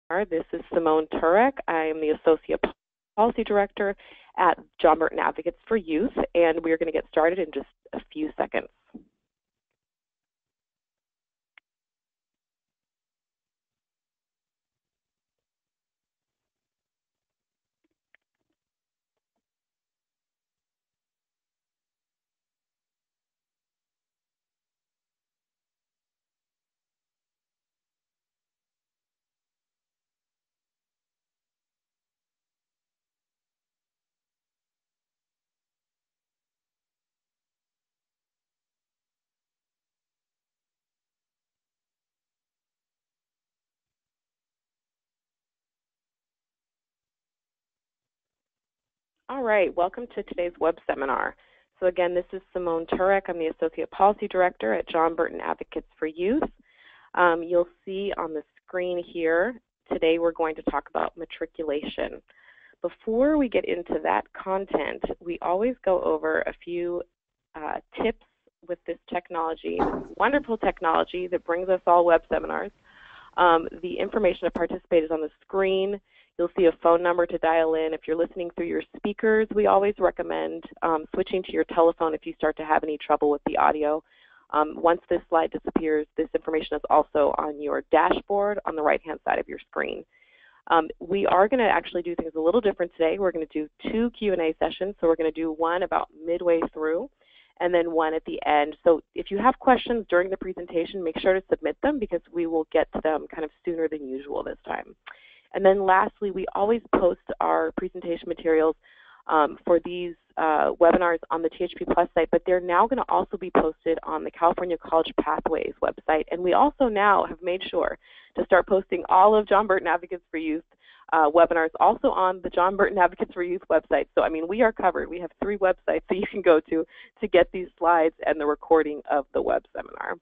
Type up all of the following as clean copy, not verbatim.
This is Simone Turek. I am the Associate Policy Director at John Burton Advocates for Youth, and we are going to get started in just a few seconds. All right, welcome to today's web seminar. So again, this is Simone Turek. I'm the Associate Policy Director at John Burton Advocates for Youth. You'll see on the screen here, today we're going to talk about matriculation. Before we get into that content, we always go over a few tips with this technology, this wonderful technology that brings us all web seminars. The information to participate is on the screen. You'll see a phone number to dial in. If you're listening through your speakers, we always recommend switching to your telephone if you start to have any trouble with the audio. Once this slide disappears, this information is also on your dashboard on the right-hand side of your screen. We are going to actually do things a little different today. We're going to do 2 Q&A sessions. So we're going to do one about midway through and then one at the end. So if you have questions during the presentation, make sure to submit them because we will get to them kind of sooner than usual this time. And then lastly, we always post our presentation materials for these webinars on the THP Plus site, but they're now going to also be posted on the California College Pathways website. And we also now have made sure to start posting all of John Burton Advocates for Youth webinars also on the John Burton Advocates for Youth website. So, I mean, we are covered. We have 3 websites that you can go to get these slides and the recording of the web seminar.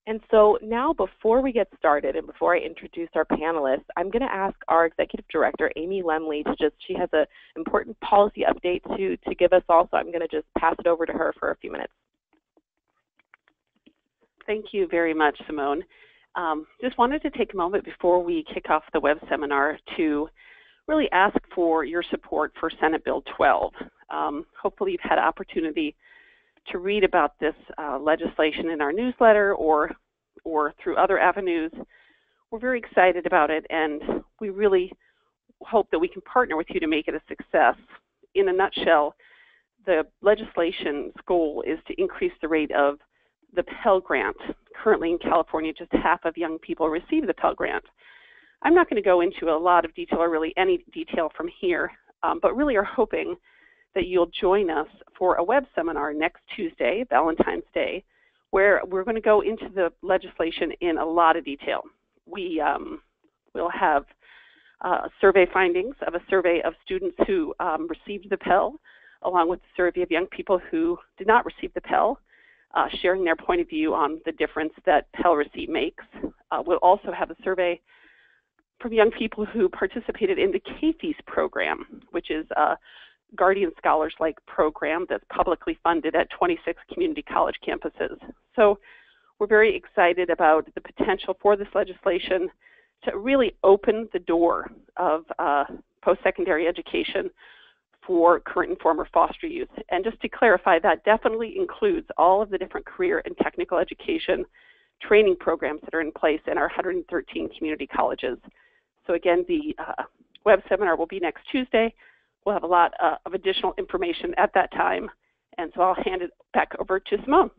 And so now before we get started and before I introduce our panelists, I'm going to ask our Executive Director, Amy Lemley, she has an important policy update to give us all, so I'm going to just pass it over to her for a few minutes. Thank you very much, Simone. Just wanted to take a moment before we kick off the web seminar to really ask for your support for Senate Bill 12. Hopefully you've had opportunity to read about this legislation in our newsletter or through other avenues. We're very excited about it, and we really hope that we can partner with you to make it a success. In a nutshell, the legislation's goal is to increase the rate of the Pell Grant. Currently in California, just half of young people receive the Pell Grant. I'm not going to go into a lot of detail or really any detail from here, but really are hoping that you'll join us for a web seminar next Tuesday, Valentine's Day, where we're going to go into the legislation in a lot of detail. We will have survey findings of a survey of students who received the Pell, along with a survey of young people who did not receive the Pell, sharing their point of view on the difference that Pell receipt makes. We'll also have a survey from young people who participated in the KFES program, which is a Guardian Scholars-like program that's publicly funded at 26 community college campuses. So we're very excited about the potential for this legislation to really open the door of post-secondary education for current and former foster youth. And just to clarify, that definitely includes all of the different career and technical education training programs that are in place in our 113 community colleges. So again, the web seminar will be next Tuesday. We'll have a lot of additional information at that time. And so I'll hand it back over to Simone.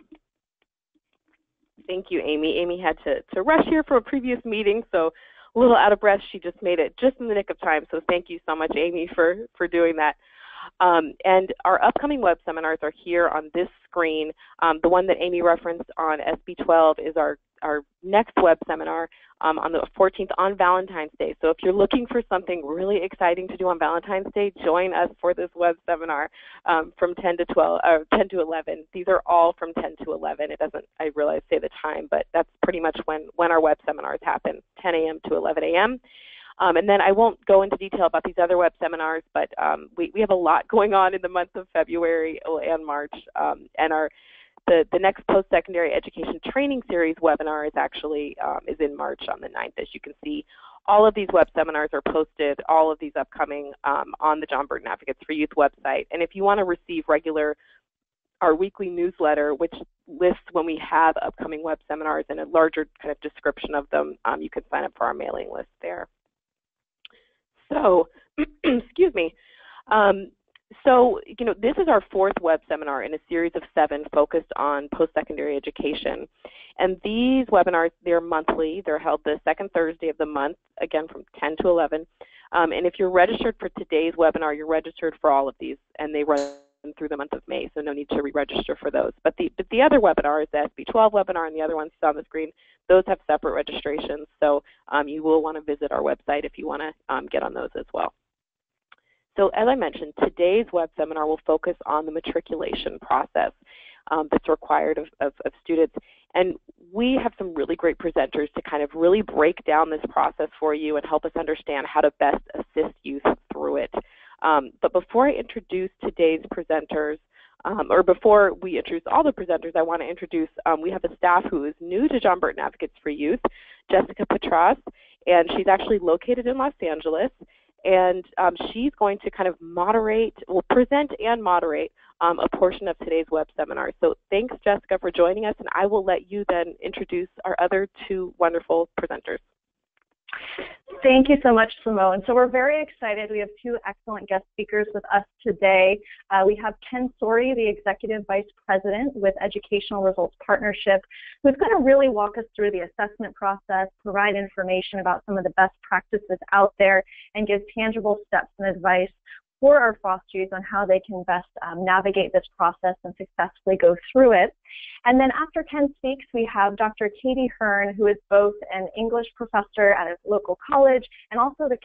Thank you, Amy. Amy had to rush here for a previous meeting, so a little out of breath. She just made it just in the nick of time. So thank you so much, Amy, for doing that. And our upcoming web seminars are here on this screen. The one that Amy referenced on SB 12 is our next web seminar on the 14th on Valentine's Day. So if you're looking for something really exciting to do on Valentine's Day, join us for this web seminar from 10 to 12 or 10 to 11. These are all from 10 to 11. It doesn't, I realize, say the time, but that's pretty much when our web seminars happen, 10 a.m. to 11 a.m. And then I won't go into detail about these other web seminars, but we have a lot going on in the month of February and March, and The next post-secondary education training series webinar is actually is in March on the 9th. As you can see, all of these web seminars are posted, all of these upcoming, on the John Burton Advocates for Youth website. And if you want to receive our weekly newsletter, which lists when we have upcoming web seminars and a larger kind of description of them, you can sign up for our mailing list there. So, excuse me. So, this is our 4th web seminar in a series of 7 focused on post-secondary education. And these webinars, they're monthly. They're held the 2nd Thursday of the month, again from 10 to 11. And if you're registered for today's webinar, you're registered for all of these, and they run through the month of May, so no need to re-register for those. But the other webinars, the SB12 webinar and the other ones on the screen, those have separate registrations. So you will want to visit our website if you want to get on those as well. So as I mentioned, today's web seminar will focus on the matriculation process that's required of students. And we have some really great presenters to kind of really break down this process for you and help us understand how to best assist youth through it. But before I introduce today's presenters, or before we introduce all the presenters, I want to introduce, we have a staff who is new to John Burton Advocates for Youth, Jessica Petras, and she's actually located in Los Angeles. And she's going to kind of present and moderate a portion of today's web seminar. So thanks, Jessica, for joining us, and I will let you then introduce our other 2 wonderful presenters. Thank you so much, Simone. So we're very excited. We have 2 excellent guest speakers with us today. We have Ken Sori, the Executive Vice President with Educational Results Partnership, who's going to really walk us through the assessment process, provide information about some of the best practices out there, and give tangible steps and advice for our foster youth on how they can best navigate this process and successfully go through it. And then after Ken speaks, we have Dr. Katie Hearn, who is both an English professor at a local college and also the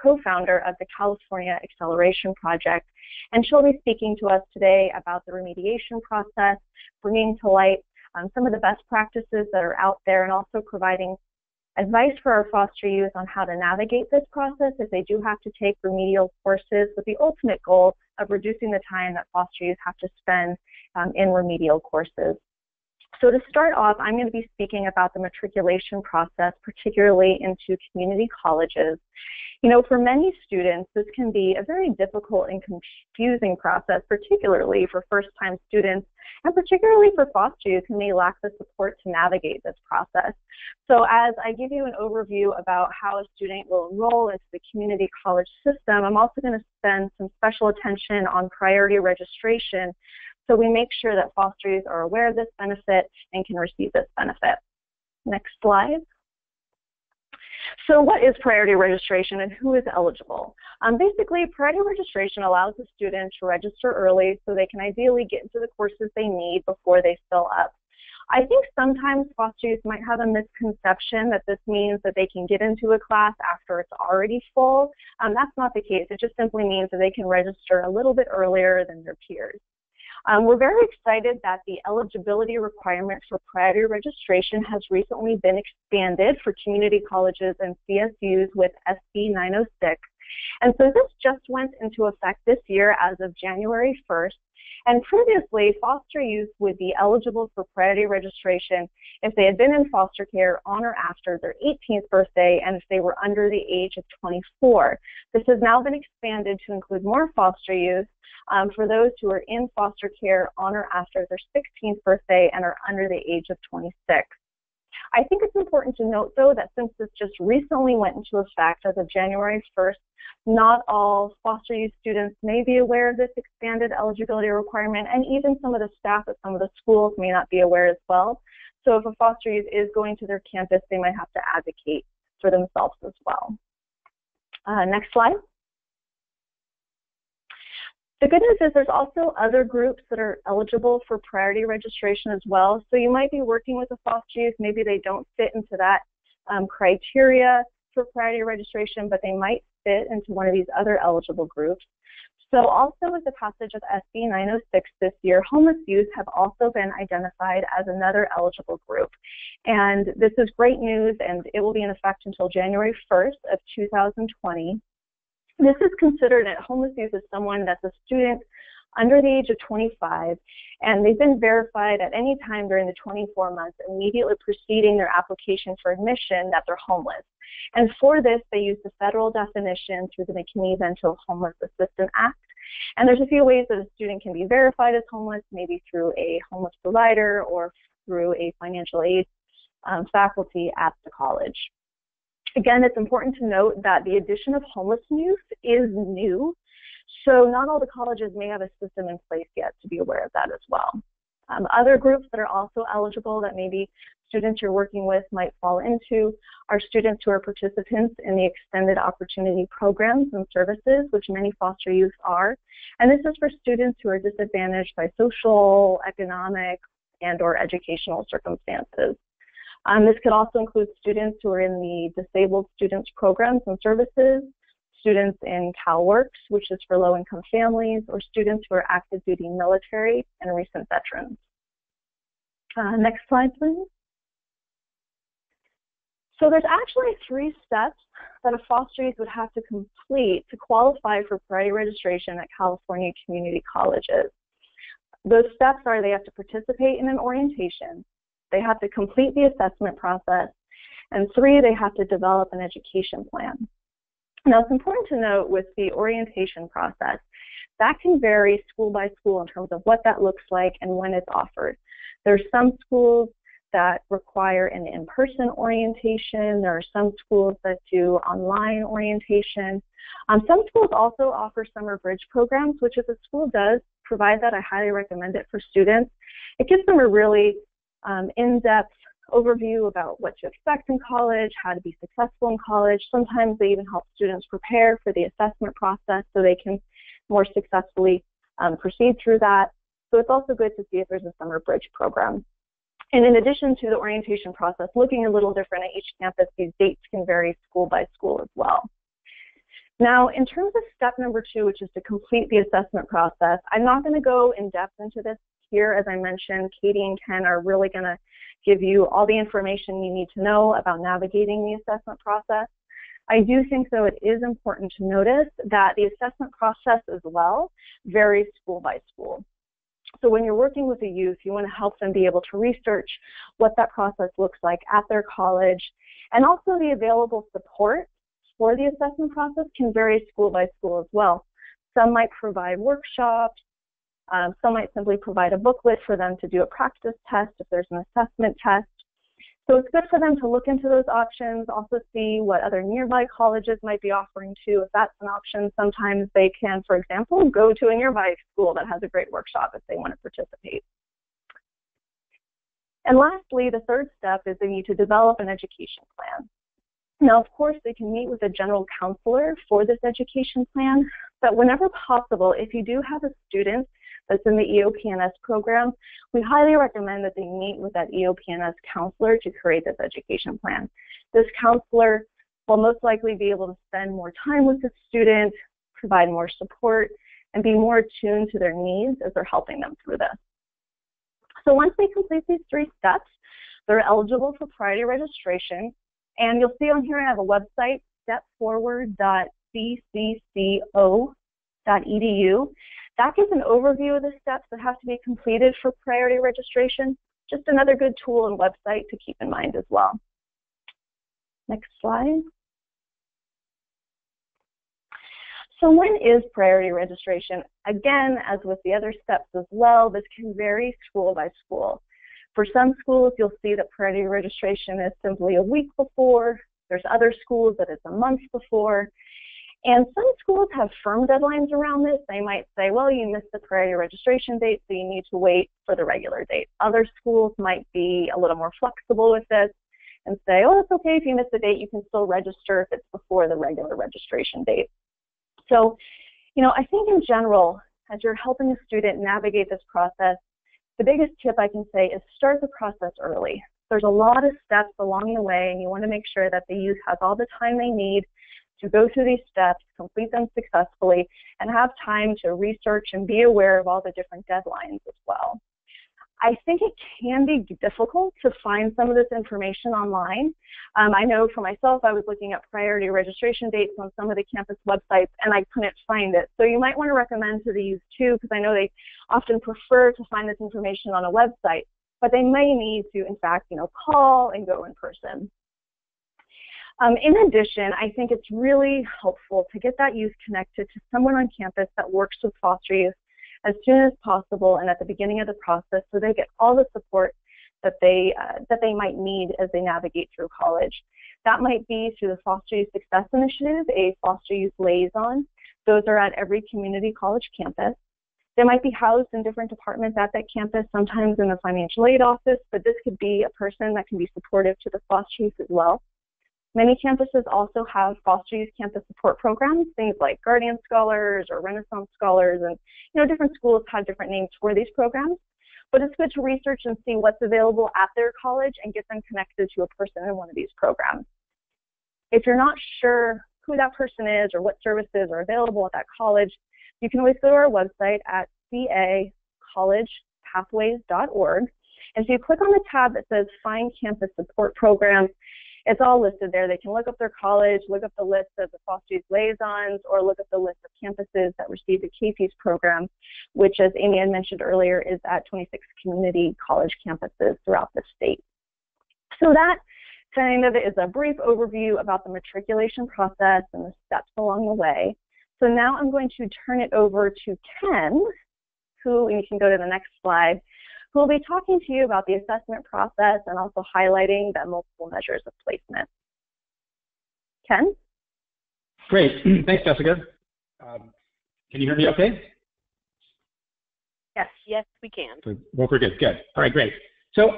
co-founder of the California Acceleration Project. And she'll be speaking to us today about the remediation process, bringing to light some of the best practices that are out there, and also providing advice for our foster youth on how to navigate this process if they do have to take remedial courses, with the ultimate goal of reducing the time that foster youth have to spend in remedial courses. So to start off, I'm going to be speaking about the matriculation process, particularly into community colleges. For many students, this can be a very difficult and confusing process, particularly for first-time students, and particularly for foster youth who may lack the support to navigate this process. So as I give you an overview about how a student will enroll into the community college system, I'm also going to spend some special attention on priority registration, so we make sure that foster youth are aware of this benefit and can receive this benefit. Next slide. So what is priority registration and who is eligible? Basically, priority registration allows the student to register early so they can ideally get into the courses they need before they fill up. I think sometimes foster youth might have a misconception that this means that they can get into a class after it's already full. That's not the case. It just simply means that they can register a little bit earlier than their peers. We're very excited that the eligibility requirement for priority registration has recently been expanded for community colleges and CSUs with SB 906. And so this just went into effect this year as of January 1st. And previously, foster youth would be eligible for priority registration if they had been in foster care on or after their 18th birthday and if they were under the age of 24. This has now been expanded to include more foster youth for those who are in foster care on or after their 16th birthday and are under the age of 26. I think it's important to note, though, that since this just recently went into effect as of January 1st, not all foster youth students may be aware of this expanded eligibility requirement, and even some of the staff at some of the schools may not be aware as well. So if a foster youth is going to their campus, they might have to advocate for themselves as well. Next slide. The good news is there's also other groups that are eligible for priority registration as well. So you might be working with a foster youth, maybe they don't fit into that criteria for priority registration, but they might fit into one of these other eligible groups. So also with the passage of SB 906 this year, homeless youth have also been identified as another eligible group. And this is great news, and it will be in effect until January 1st of 2020. This is considered, homeless youth as someone that's a student under the age of 25, and they've been verified at any time during the 24 months immediately preceding their application for admission that they're homeless. And for this, they use the federal definition through the McKinney-Vento Homeless Assistance Act. And there's a few ways that a student can be verified as homeless, maybe through a homeless provider or through a financial aid faculty at the college. Again, it's important to note that the addition of homeless youth is new, so not all the colleges may have a system in place yet to be aware of that as well. Other groups that are also eligible that maybe students you're working with might fall into are students who are participants in the extended opportunity programs and services, which many foster youth are. And this is for students who are disadvantaged by social, economic, and/or educational circumstances. This could also include students who are in the disabled students programs and services, students in CalWorks, which is for low-income families, or students who are active duty military and recent veterans. Next slide, please. So there's actually 3 steps that a foster youth would have to complete to qualify for priority registration at California community colleges. Those steps are they have to participate in an orientation, they have to complete the assessment process, and 3, they have to develop an education plan. Now, it's important to note with the orientation process, that can vary school by school in terms of what that looks like and when it's offered. There's some schools that require an in-person orientation. There are some schools that do online orientation. Some schools also offer summer bridge programs, which if a school does provide that, I highly recommend it for students. It gives them a really in-depth overview about what to expect in college, how to be successful in college. Sometimes they even help students prepare for the assessment process so they can more successfully proceed through that. So it's also good to see if there's a summer bridge program. And in addition to the orientation process looking a little different at each campus, these dates can vary school by school as well. Now, in terms of step number 2, which is to complete the assessment process, I'm not going to go in depth into this here. As I mentioned, Katie and Ken are really going to give you all the information you need to know about navigating the assessment process. I do think, though, it is important to notice that the assessment process as well varies school by school. So when you're working with a youth, you want to help them be able to research what that process looks like at their college, and also the available support for the assessment process can vary school by school as well. Some might provide workshops, some might simply provide a booklet for them to do a practice test if there's an assessment test. So it's good for them to look into those options, also see what other nearby colleges might be offering too. If that's an option, sometimes they can, for example, go to a nearby school that has a great workshop if they want to participate. And lastly, the 3rd step is they need to develop an education plan. Now, of course, they can meet with a general counselor for this education plan, but whenever possible, if you do have a student that's in the EOP&S program, we highly recommend that they meet with that EOP&S counselor to create this education plan. This counselor will most likely be able to spend more time with the student, provide more support, and be more attuned to their needs as they're helping them through this. So once they complete these 3 steps, they're eligible for priority registration. And you'll see on here I have a website, stepforward.ccco.edu. That gives an overview of the steps that have to be completed for priority registration. Just another good tool and website to keep in mind as well. Next slide. So when is priority registration? Again, as with the other steps as well, this can vary school by school. For some schools, you'll see that priority registration is simply a week before. There's other schools that it's a month before. And some schools have firm deadlines around this. They might say, well, you missed the priority registration date, so you need to wait for the regular date. Other schools might be a little more flexible with this and say, oh, it's okay if you miss the date, you can still register if it's before the regular registration date. So, I think in general, as you're helping a student navigate this process, the biggest tip I can say is start the process early. There's a lot of steps along the way, and you want to make sure that the youth has all the time they need to go through these steps, complete them successfully, and have time to research and be aware of all the different deadlines as well. I think it can be difficult to find some of this information online. I know for myself, I was looking at priority registration dates on some of the campus websites and I couldn't find it. So you might want to recommend to the youth too, because I know they often prefer to find this information on a website, but they may need to, in fact, call and go in person. In addition, I think it's really helpful to get that youth connected to someone on campus that works with foster youth as soon as possible and at the beginning of the process, so they get all the support that they might need as they navigate through college. That might be through the Foster Youth Success Initiative, a foster youth liaison. Those are at every community college campus. They might be housed in different departments at that campus, sometimes in the financial aid office, but this could be a person that can be supportive to the foster youth as well. Many campuses also have foster youth campus support programs, things like Guardian Scholars or Renaissance Scholars, and different schools have different names for these programs. But it's good to research and see what's available at their college and get them connected to a person in one of these programs. If you're not sure who that person is or what services are available at that college, you can always go to our website at cacollegepathways.org. And so you click on the tab that says Find Campus Support Programs. It's all listed there. They can look up their college, look up the list of the foster youth liaisons, or look up the list of campuses that receive the KPs program, which, as Amy had mentioned earlier, is at 26 community college campuses throughout the state. So that kind of is a brief overview about the matriculation process and the steps along the way. So now I'm going to turn it over to Ken, who, and you can go to the next slide, who will be talking to you about the assessment process and also highlighting the multiple measures of placement. Ken? Great. Thanks, Jessica. Can you hear me okay? Yes, we can. Well, we're good. Good. All right, great. So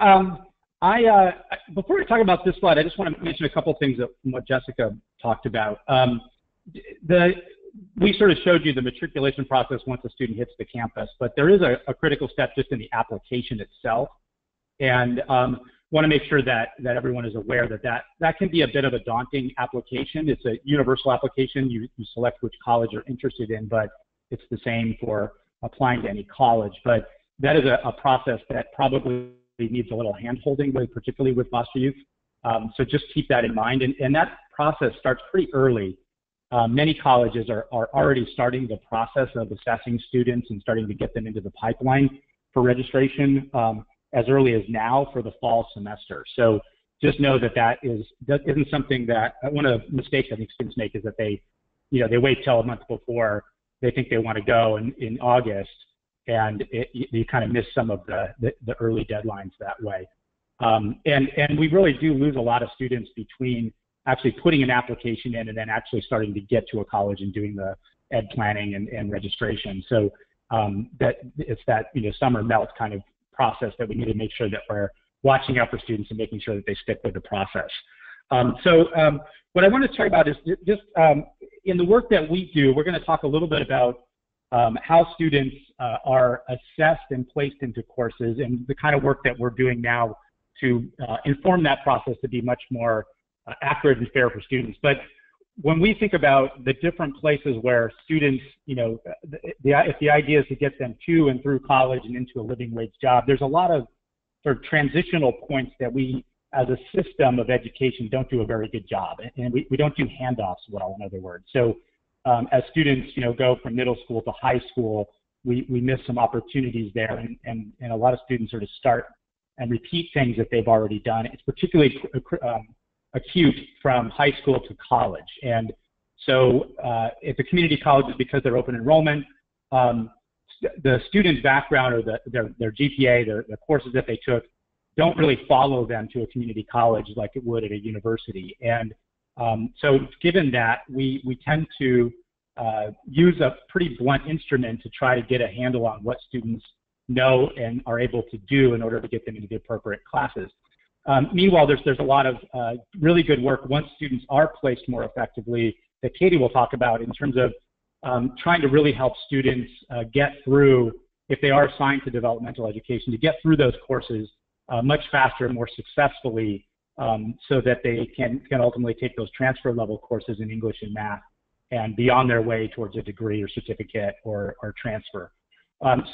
before we talk about this slide, I just want to mention a couple things from what Jessica talked about. We sort of showed you the matriculation process once a student hits the campus, but there is a critical step just in the application itself. And want to make sure that everyone is aware that can be a bit of a daunting application. It's a universal application. You select which college you're interested in, but it's the same for applying to any college. But that is a process that probably needs a little hand-holding, particularly with foster youth. So just keep that in mind. And that process starts pretty early. Many colleges are already starting the process of assessing students and starting to get them into the pipeline for registration as early as now for the fall semester. So just know that isn't something that one of the mistakes I think students make is that they wait till a month before they think they want to go in August, and you kind of miss some of the early deadlines that way. And we really do lose a lot of students between actually putting an application in and then actually starting to get to a college and doing the ed planning and registration. So that it's that summer melt kind of process that we need to make sure that we're watching out for students and making sure that they stick with the process. What I want to talk about is just in the work that we do, we're going to talk a little bit about how students are assessed and placed into courses and the kind of work that we're doing now to inform that process to be much more accurate and fair for students. But when we think about the different places where students, if the idea is to get them to and through college and into a living wage job, there's a lot of sort of transitional points that we, as a system of education, don't do a very good job. And we don't do handoffs well, in other words. So as students, go from middle school to high school, we miss some opportunities there. And a lot of students sort of start and repeat things that they've already done. It's particularly acute from high school to college. And so at the community colleges, because they're open enrollment, the student's background or their GPA, the courses that they took, don't really follow them to a community college like it would at a university. And so given that, we tend to use a pretty blunt instrument to try to get a handle on what students know and are able to do in order to get them into the appropriate classes. Meanwhile, there's a lot of really good work once students are placed more effectively that Katie will talk about in terms of trying to really help students get through, if they are assigned to developmental education, to get through those courses much faster and more successfully so that they can ultimately take those transfer level courses in English and math and be on their way towards a degree or certificate or transfer.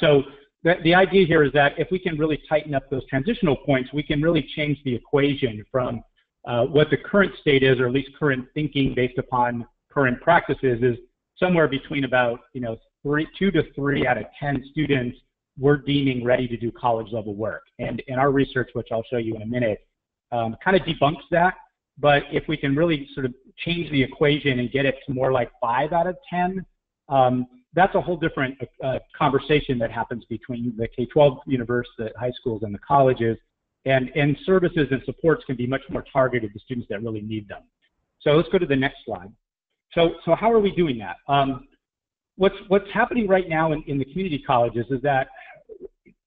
So the idea here is that if we can really tighten up those transitional points, we can really change the equation from what the current state is, or at least current thinking based upon current practices, is somewhere between about 2 to 3 out of 10 students we're deeming ready to do college level work. And in our research, which I'll show you in a minute, kind of debunks that. But if we can really sort of change the equation and get it to more like 5 out of 10, that's a whole different conversation that happens between the K-12 universe, the high schools, and the colleges. And services and supports can be much more targeted to students that really need them. So let's go to the next slide. So how are we doing that? What's happening right now in the community colleges is that,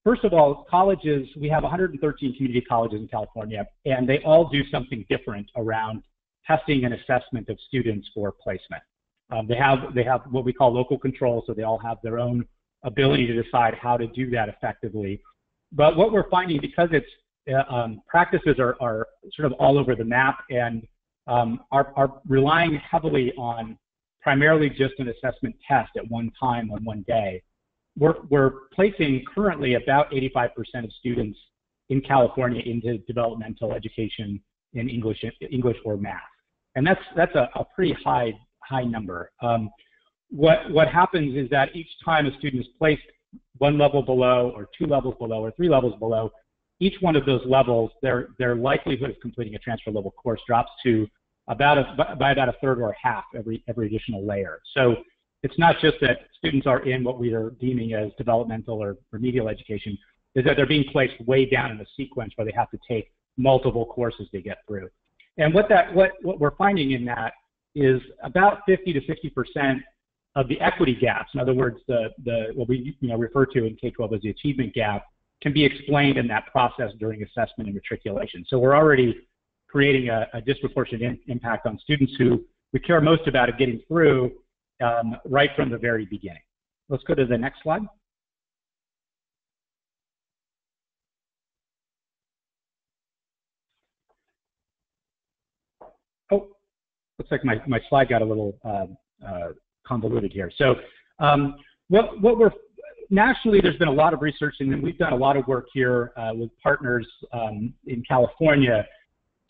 first of all, colleges, we have 113 community colleges in California, and they all do something different around testing and assessment of students for placement. They have what we call local control, so they all have their own ability to decide how to do that effectively. But what we're finding, because it's practices are sort of all over the map and are relying heavily on primarily just an assessment test at one time on one day, we're placing currently about 85% of students in California into developmental education in English or math, and that's a pretty high number. What happens is that each time a student is placed 1 level below, or 2 levels below, or 3 levels below, each one of those levels, their likelihood of completing a transfer level course drops to by about a third or a half every additional layer. So it's not just that students are in what we are deeming as developmental or remedial education, is that they're being placed way down in the sequence where they have to take multiple courses to get through. And what we're finding in that is about 50 to 60% of the equity gaps, in other words, what we refer to in K-12 as the achievement gap, can be explained in that process during assessment and matriculation. So we're already creating a disproportionate impact on students who we care most about it getting through right from the very beginning. Let's go to the next slide. Oh, looks like my slide got a little convoluted here. So nationally, there's been a lot of research, and then we've done a lot of work here with partners in California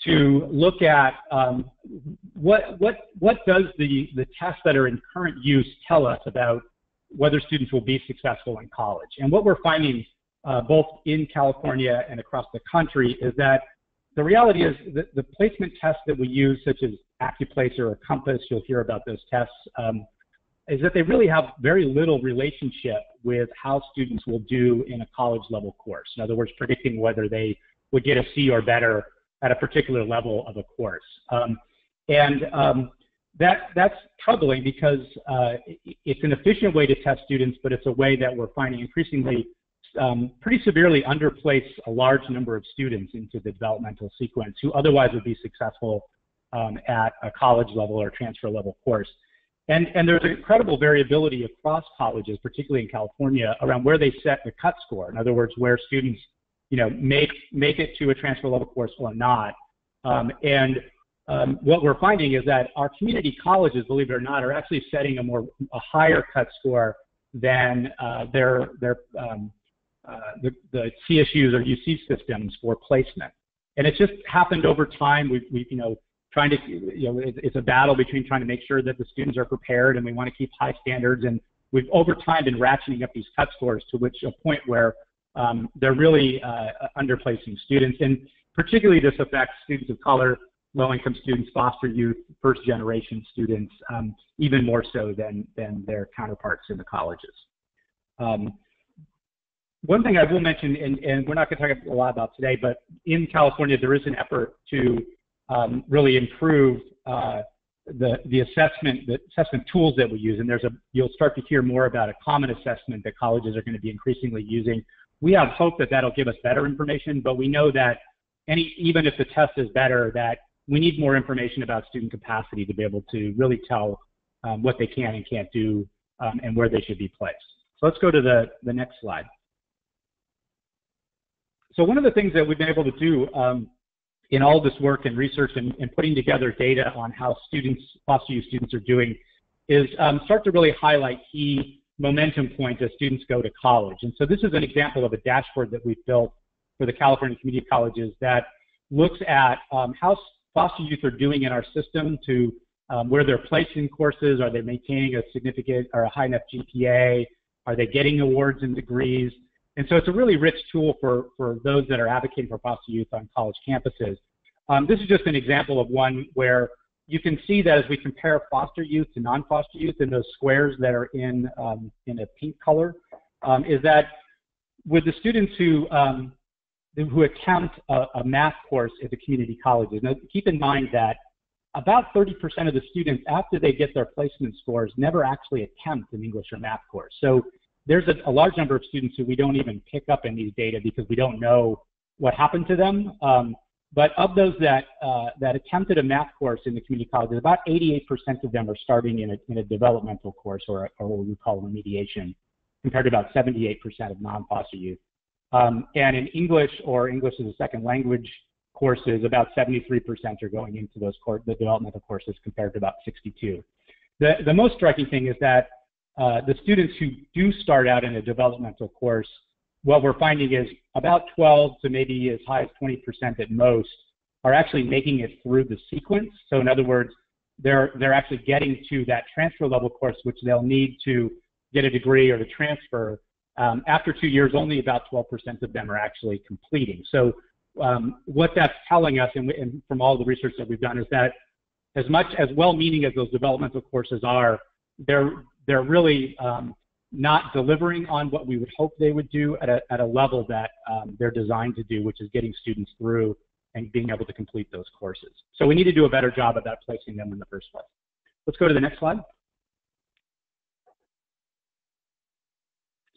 to look at what does the tests that are in current use tell us about whether students will be successful in college. And what we're finding both in California and across the country is that the reality is that the placement tests that we use, such as AccuPlacer or Compass, you'll hear about those tests, is that they really have very little relationship with how students will do in a college level course. In other words, predicting whether they would get a C or better at a particular level of a course. That's troubling because it's an efficient way to test students, but it's a way that we're finding increasingly pretty severely underplace a large number of students into the developmental sequence who otherwise would be successful at a college level or transfer level course. And there's incredible variability across colleges, particularly in California, around where they set the cut score. In other words, where students make it to a transfer level course or not. What we're finding is that our community colleges, believe it or not, are actually setting a higher cut score than the CSUs or UC systems for placement. And it's just happened over time. We've it's a battle between trying to make sure that the students are prepared, and we want to keep high standards. And we've over time been ratcheting up these cut scores to a point where they're really underplacing students. And particularly this affects students of color, low-income students, foster youth, first-generation students, even more so than their counterparts in the colleges. One thing I will mention, and we're not going to talk a lot about today, but in California there is an effort to really improve the assessment tools that we use, and you'll start to hear more about a common assessment that colleges are going to be increasingly using. We have hope that that'll give us better information, but we know that even if the test is better, that we need more information about student capacity to be able to really tell what they can and can't do and where they should be placed. So let's go to the next slide. So one of the things that we've been able to do in all this work and research and putting together data on how foster youth students are doing is start to really highlight key momentum point as students go to college. And so this is an example of a dashboard that we've built for the California community colleges that looks at how foster youth are doing in our system to where they're placed in courses. Are they maintaining a significant or a high enough GPA? Are they getting awards and degrees? And so it's a really rich tool for those that are advocating for foster youth on college campuses. This is just an example of one where you can see that as we compare foster youth to non-foster youth in those squares that are in a pink color, is that with the students who attempt a math course at the community colleges, now keep in mind that about 30% of the students, after they get their placement scores, never actually attempt an English or math course. So there's a large number of students who we don't even pick up in these data because we don't know what happened to them. But of those that attempted a math course in the community colleges, about 88% of them are starting in a developmental course or what we call remediation, compared to about 78% of non-foster youth. And in English or English as a second language courses, about 73% are going into those the developmental courses compared to about 62%. The most striking thing is that the students who do start out in a developmental course, what we're finding is about 12 to maybe as high as 20% at most are actually making it through the sequence. So in other words, they're actually getting to that transfer level course, which they'll need to get a degree or to transfer. After 2 years, only about 12% of them are actually completing. So what that's telling us, and from all the research that we've done, is that as much as well-meaning as those developmental courses are, they're really not delivering on what we would hope they would do at a level that they're designed to do, which is getting students through and being able to complete those courses. So we need to do a better job about placing them in the first place. Let's go to the next slide.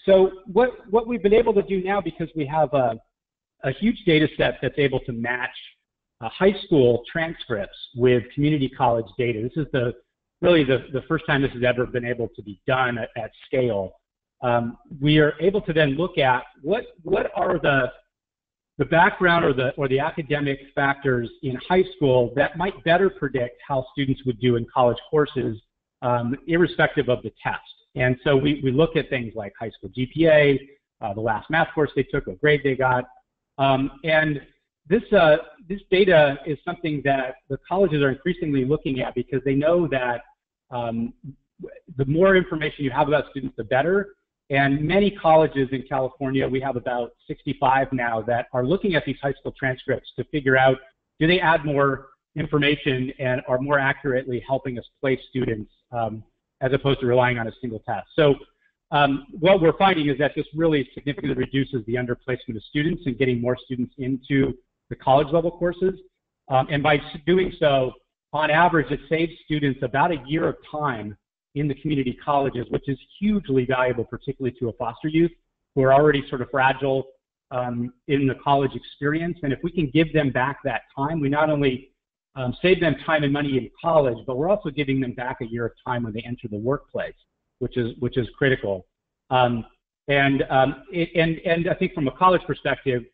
So what we've been able to do now, because we have a huge data set that's able to match high school transcripts with community college data. This is really the first time this has ever been able to be done at scale. We are able to then look at what are the background or the academic factors in high school that might better predict how students would do in college courses, irrespective of the test. And so we look at things like high school GPA, the last math course they took, what grade they got, and this data is something that the colleges are increasingly looking at because they know that the more information you have about students, the better. And many colleges in California, we have about 65 now that are looking at these high school transcripts to figure out, do they add more information and are more accurately helping us place students as opposed to relying on a single test. So what we're finding is that this really significantly reduces the underplacement of students and getting more students into the college level courses. And by doing so, on average, it saves students about a year of time in the community colleges, which is hugely valuable, particularly to a foster youth who are already sort of fragile in the college experience. And if we can give them back that time, we not only save them time and money in college, but we're also giving them back a year of time when they enter the workplace, which is critical. And I think from a college perspective,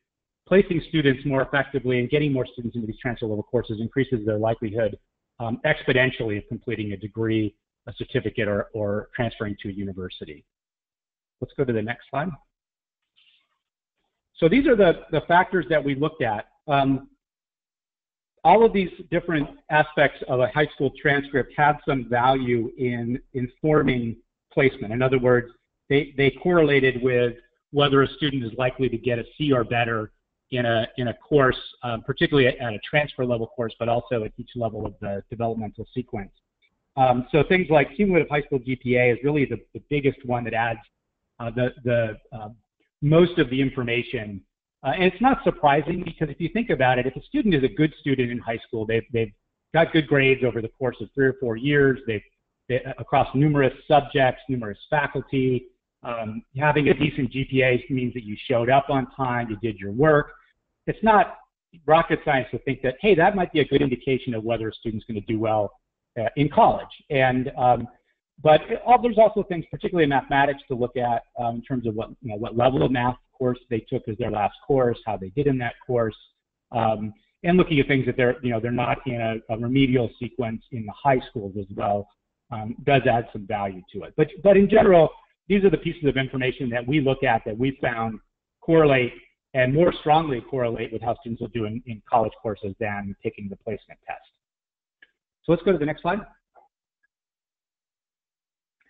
placing students more effectively and getting more students into these transfer level courses increases their likelihood exponentially of completing a degree, a certificate, or transferring to a university. Let's go to the next slide. So these are the factors that we looked at. All of these different aspects of a high school transcript have some value in informing placement. In other words, they correlated with whether a student is likely to get a C or better in a course, particularly at a transfer level course, but also at each level of the developmental sequence. So things like cumulative high school GPA is really the biggest one that adds most of the information. And it's not surprising because if you think about it, if a student is a good student in high school, they've got good grades over the course of 3 or 4 years, they across numerous subjects, numerous faculty, having a decent GPA means that you showed up on time, you did your work. It's not rocket science to think that, hey, that might be a good indication of whether a student's going to do well in college. And but there's also things, particularly in mathematics, to look at in terms of what level of math course they took as their last course, how they did in that course, and looking at things that they're not in a remedial sequence in the high schools as well does add some value to it. But in general, these are the pieces of information that we look at that we found correlate and more strongly correlate with how students will do in college courses than taking the placement test. So let's go to the next slide.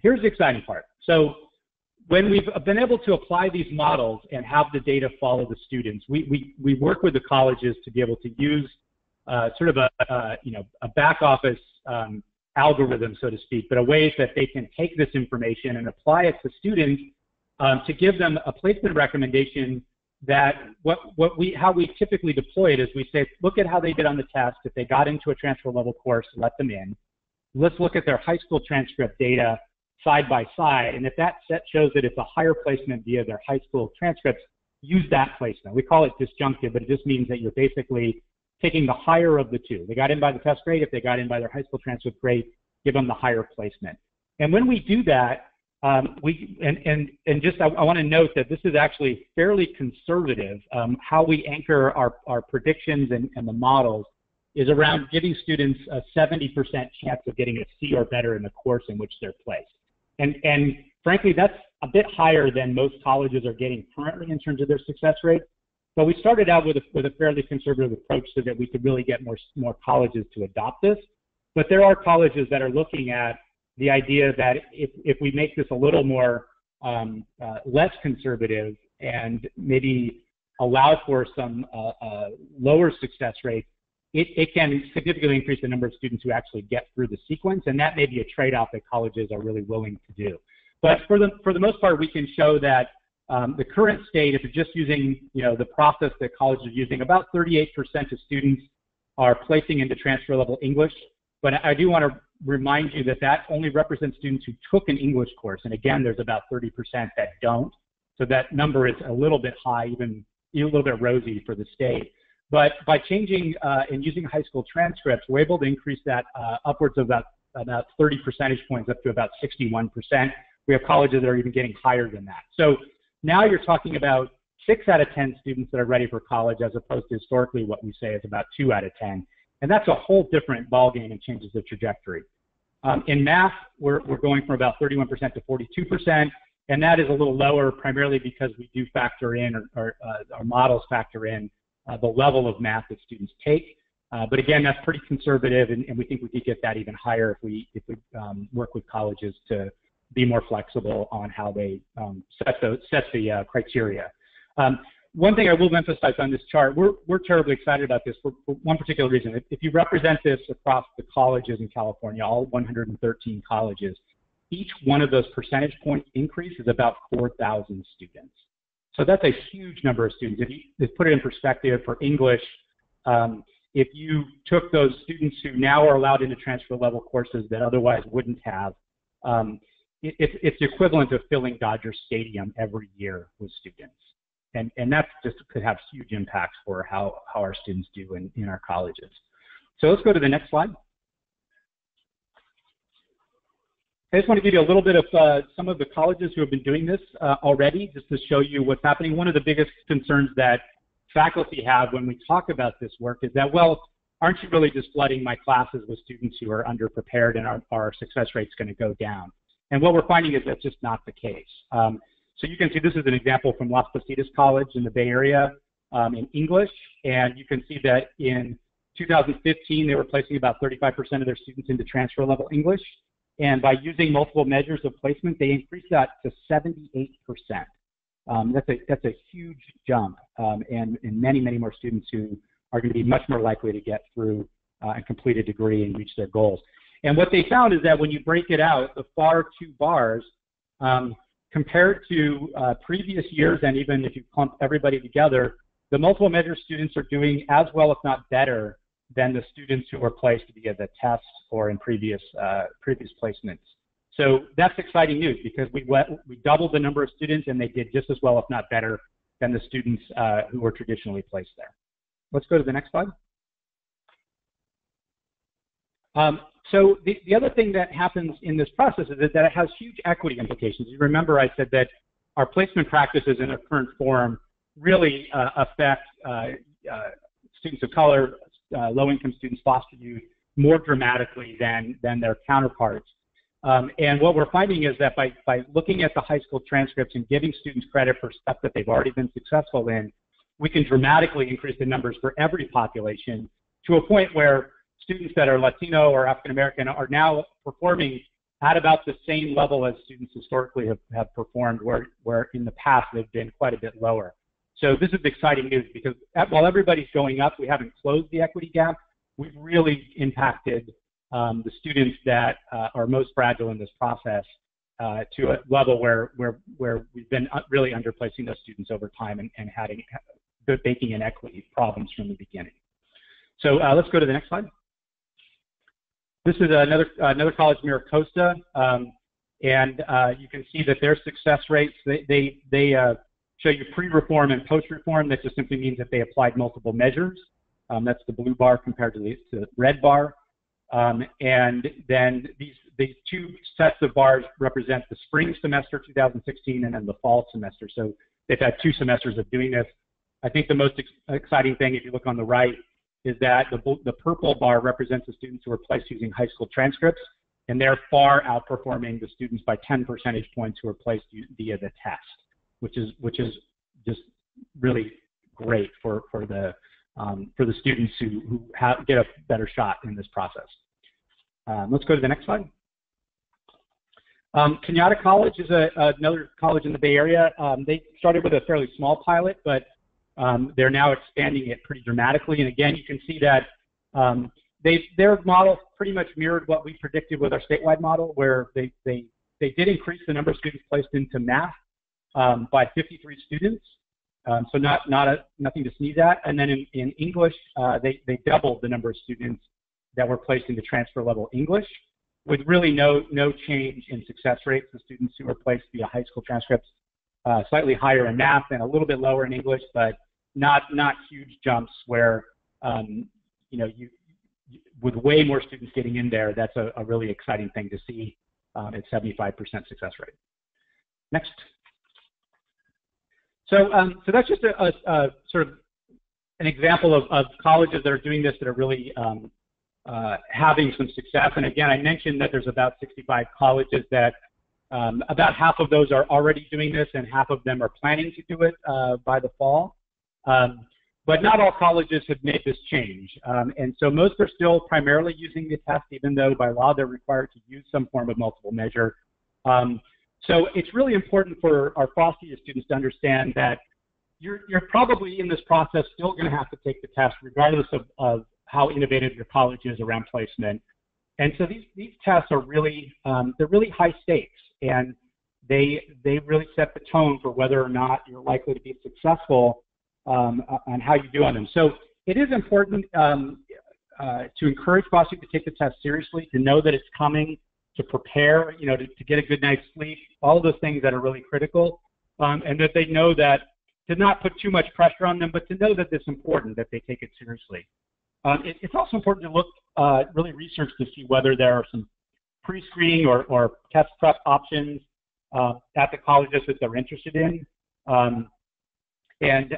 Here's the exciting part. So when we've been able to apply these models and have the data follow the students, we work with the colleges to be able to use sort of a back office algorithm, so to speak, but a way that they can take this information and apply it to students to give them a placement recommendation that how we typically deploy it is we say, look at how they did on the test. If they got into a transfer level course, let them in. Let's look at their high school transcript data side by side, and if that set shows that it's a higher placement via their high school transcripts, use that placement. We call it disjunctive, but it just means that you're basically taking the higher of the two. They got in by the test grade. If they got in by their high school transcript grade, give them the higher placement. And when we do that, I want to note that this is actually fairly conservative. How we anchor our predictions and the models is around giving students a 70% chance of getting a C or better in the course in which they're placed. And frankly, that's a bit higher than most colleges are getting currently in terms of their success rate. But we started out with a fairly conservative approach so that we could really get more colleges to adopt this. But there are colleges that are looking at the idea that if we make this a little more less conservative and maybe allow for some lower success rate, it can significantly increase the number of students who actually get through the sequence, and that may be a trade-off that colleges are really willing to do. But for the most part, we can show that the current state, if you're just using the process that colleges are using, about 38% of students are placing into transfer level English. But I do want to remind you that only represents students who took an English course, and again, there's about 30% that don't. So that number is a little bit high, even a little bit rosy for the state. But by changing and using high school transcripts, we're able to increase that upwards of about 30 percentage points up to about 61%. We have colleges that are even getting higher than that. So now you're talking about 6 out of 10 students that are ready for college, as opposed to historically what we say is about 2 out of 10. And that's a whole different ballgame and changes the trajectory. In math, we're going from about 31% to 42%, and that is a little lower primarily because we do factor in, or our models factor in, the level of math that students take. But again, that's pretty conservative, and we think we could get that even higher if we work with colleges to be more flexible on how they set the criteria. One thing I will emphasize on this chart, we're terribly excited about this for one particular reason. If you represent this across the colleges in California, all 113 colleges, each one of those percentage point increase is about 4,000 students. So that's a huge number of students. If you put it in perspective for English, if you took those students who now are allowed into transfer level courses that otherwise wouldn't have, it's the equivalent of filling Dodger Stadium every year with students. And that just could have huge impacts for how our students do in our colleges. So let's go to the next slide. I just want to give you a little bit of some of the colleges who have been doing this already, just to show you what's happening. One of the biggest concerns that faculty have when we talk about this work is that, well, aren't you really just flooding my classes with students who are underprepared, and our success rate's going to go down? And what we're finding is that's just not the case. So you can see this is an example from Las Positas College in the Bay Area in English, and you can see that in 2015 they were placing about 35% of their students into transfer level English, and by using multiple measures of placement, they increased that to 78%. That's a huge jump, and many more students who are going to be much more likely to get through and complete a degree and reach their goals. And what they found is that when you break it out, the far two bars, compared to previous years, and even if you clump everybody together, the multiple measure students are doing as well, if not better, than the students who were placed via the tests or in previous placements. So that's exciting news, because we doubled the number of students, and they did just as well, if not better, than the students who were traditionally placed there. Let's go to the next slide. So the other thing that happens in this process is that it has huge equity implications. You remember I said that our placement practices in their current form really affect students of color, low-income students, foster youth, more dramatically than their counterparts. And what we're finding is that by looking at the high school transcripts and giving students credit for stuff that they've already been successful in, we can dramatically increase the numbers for every population to a point where students that are Latino or African American are now performing at about the same level as students historically have performed, where in the past they've been quite a bit lower. So this is exciting news because while everybody's going up, we haven't closed the equity gap. We've really impacted the students that are most fragile in this process to a level where we've been really underplacing those students over time and having baking inequity problems from the beginning. So let's go to the next slide. This is another college, Miracosta, and you can see that their success rates, they show you pre-reform and post-reform. That just simply means that they applied multiple measures. That's the blue bar compared to the red bar. And then these two sets of bars represent the spring semester 2016 and then the fall semester. So they've had 2 semesters of doing this. I think the most exciting thing, if you look on the right, is that the purple bar represents the students who are placed using high school transcripts, and they're far outperforming the students by 10 percentage points who are placed via the test, which is just really great for the students who get a better shot in this process. Let's go to the next slide. Kenyatta College is another college in the Bay Area. They started with a fairly small pilot, but they're now expanding it pretty dramatically. And again, you can see that their model pretty much mirrored what we predicted with our statewide model, where they did increase the number of students placed into math by 53 students. So nothing to sneeze at. And then in English, they doubled the number of students that were placed into transfer level English, with really no change in success rates. The students who were placed via high school transcripts slightly higher in math and a little bit lower in English, but not huge jumps where with way more students getting in there, that's a really exciting thing to see at 75% success rate. Next. So that's just a sort of an example of colleges that are doing this, that are really having some success. And again, I mentioned that there's about 65 colleges that about half of those are already doing this, and half of them are planning to do it by the fall. But not all colleges have made this change. And so most are still primarily using the test, even though by law they're required to use some form of multiple measure. So it's really important for our foster year students to understand that you're probably in this process still going to have to take the test, regardless of how innovative your college is around placement. And so these tests are really they're really high stakes, and they really set the tone for whether or not you're likely to be successful on how you do on them. So it is important to encourage foster youth to take the test seriously, to know that it's coming, to prepare, to get a good night's sleep, all of those things that are really critical, and that they know that, to not put too much pressure on them, but to know that it's important, that they take it seriously. It's also important to look, really research to see whether there are some pre-screening or test prep options at the colleges that they're interested in. And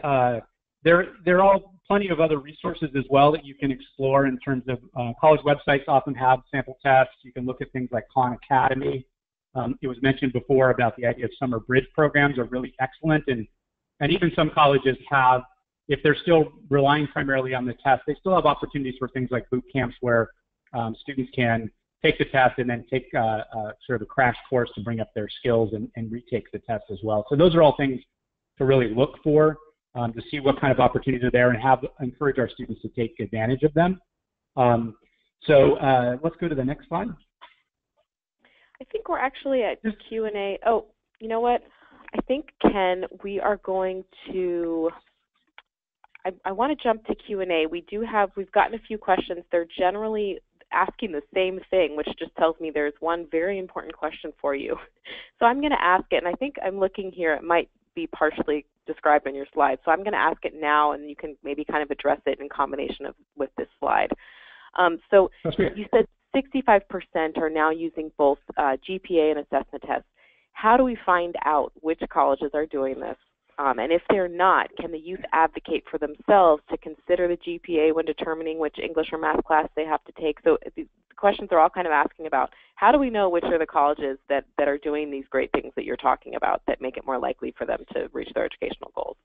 there are plenty of other resources as well that you can explore in terms of college websites often have sample tests. You can look at things like Khan Academy. It was mentioned before about the idea of summer bridge programs are really excellent, and even some colleges have, if they're still relying primarily on the test, they still have opportunities for things like boot camps where students can take the test and then take sort of a crash course to bring up their skills and retake the test as well. So those are all things to really look for, to see what kind of opportunities are there, and encourage our students to take advantage of them. So let's go to the next slide. I think we're actually at Q&A. Oh, you know what? I think, Ken, we are going to, I want to jump to Q&A. We've gotten a few questions. They're generally asking the same thing, which just tells me there's one very important question for you. So I'm going to ask it, and I think I'm looking here, it might be partially described on your slide. So I'm going to ask it now, and you can maybe kind of address it in combination with this slide. So you said 65% are now using both GPA and assessment tests. How do we find out which colleges are doing this? And if they're not, can the youth advocate for themselves to consider the GPA when determining which English or math class they have to take? So the questions are all kind of asking about how do we know which are the colleges that are doing these great things that you're talking about that make it more likely for them to reach their educational goals?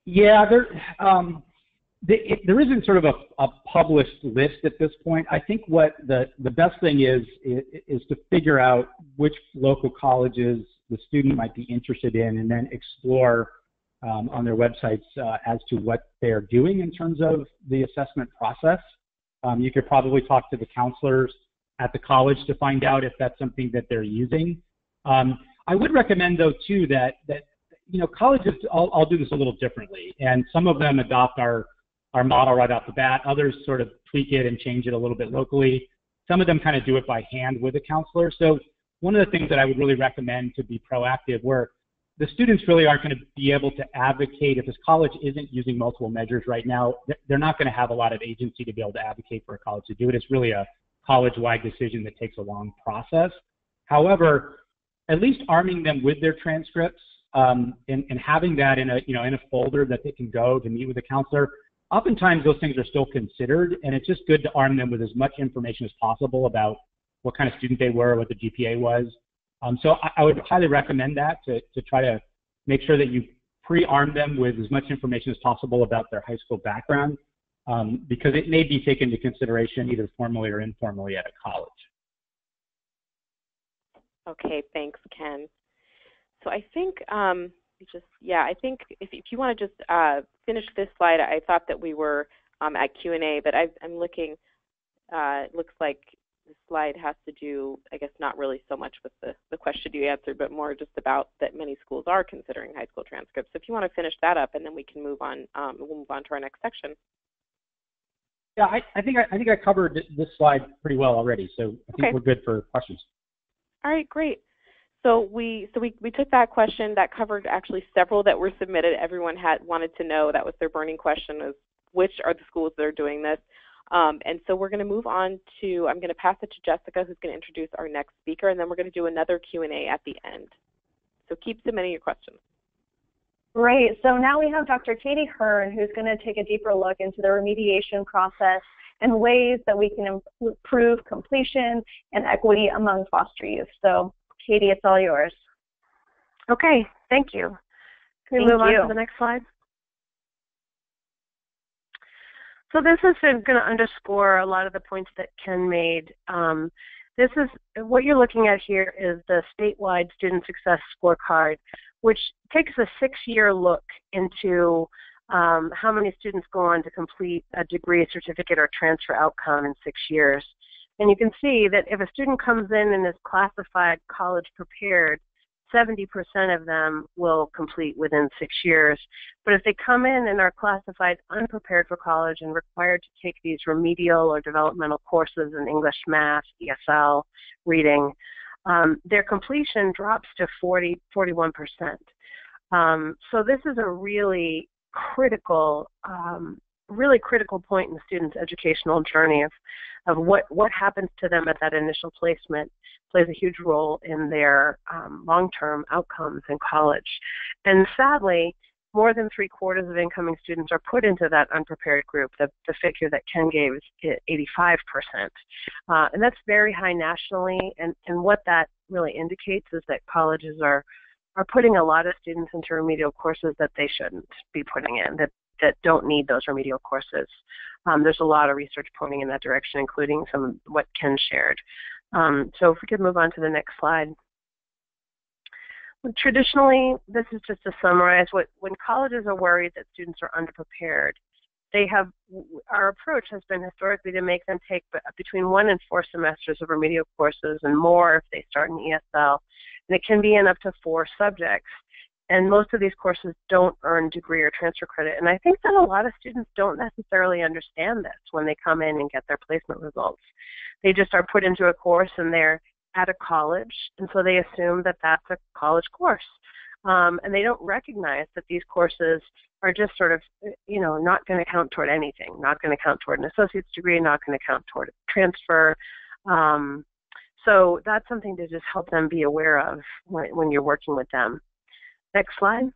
Yeah, there isn't sort of a published list at this point. I think what the best thing is to figure out which local colleges the student might be interested in, and then explore on their websites as to what they're doing in terms of the assessment process. You could probably talk to the counselors at the college to find out if that's something that they're using. I would recommend, though, too, that colleges all do this a little differently, and some of them adopt our model right off the bat. Others sort of tweak it and change it a little bit locally. Some of them kind of do it by hand with a counselor. So one of the things that I would really recommend to be proactive, where the students really aren't going to be able to advocate if this college isn't using multiple measures right now. They're not going to have a lot of agency to be able to advocate for a college to do it. It's really a college-wide decision that takes a long process. However, at least arming them with their transcripts and having that in a folder that they can go to meet with a counselor. Oftentimes those things are still considered, and it's just good to arm them with as much information as possible about what kind of student they were, what the GPA was. So I would highly recommend that to try to make sure that you pre-arm them with as much information as possible about their high school background, because it may be taken into consideration either formally or informally at a college. Okay, thanks, Ken. So I think I think if you want to just finish this slide, I thought that we were at Q&A, but I'm looking. It looks like the slide has to do, I guess, not really so much with the question you answered, but more just about that many schools are considering high school transcripts. So if you want to finish that up, and then we can move on. We'll move on to our next section. Yeah, I think I covered this slide pretty well already, so I think we're good for questions. All right, great. So we took that question that covered actually several that were submitted. Everyone wanted to know, that was their burning question, is which are the schools that are doing this. And so we're going to move on to, I'm going to pass it to Jessica, who's going to introduce our next speaker, and then we're going to do another Q&A at the end. So keep submitting your questions. Great. So now we have Dr. Katie Hearn, who's going to take a deeper look into the remediation process and ways that we can improve completion and equity among foster youth. So Katie, it's all yours. Okay, thank you. Can we move on to the next slide? So this is going to underscore a lot of the points that Ken made. This is what you're looking at here is the statewide student success scorecard, which takes a 6-year look into how many students go on to complete a degree, certificate, or transfer outcome in 6 years. And you can see that if a student comes in and is classified college prepared, 70% of them will complete within 6 years. But if they come in and are classified unprepared for college and required to take these remedial or developmental courses in English, math, ESL, reading, their completion drops to 41%. So this is a really critical point in the student's educational journey of what happens to them at that initial placement plays a huge role in their long-term outcomes in college. And sadly, more than 3/4 of incoming students are put into that unprepared group. The figure that Ken gave is 85%. And that's very high nationally, and what that really indicates is that colleges are putting a lot of students into remedial courses that they shouldn't be putting in, that don't need those remedial courses. There's a lot of research pointing in that direction, including some of what Ken shared. So if we could move on to the next slide. Traditionally, this is just to summarize, when colleges are worried that students are underprepared, our approach has been historically to make them take between 1 and 4 semesters of remedial courses and more if they start in ESL. And it can be in up to 4 subjects. And most of these courses don't earn degree or transfer credit. And I think that a lot of students don't necessarily understand this when they come in and get their placement results. They just are put into a course and they're at a college, and so they assume that that's a college course. And they don't recognize that these courses are just sort of, not going to count toward anything, not going to count toward an associate's degree, not going to count toward a transfer. So that's something to just help them be aware of when you're working with them. Next slide.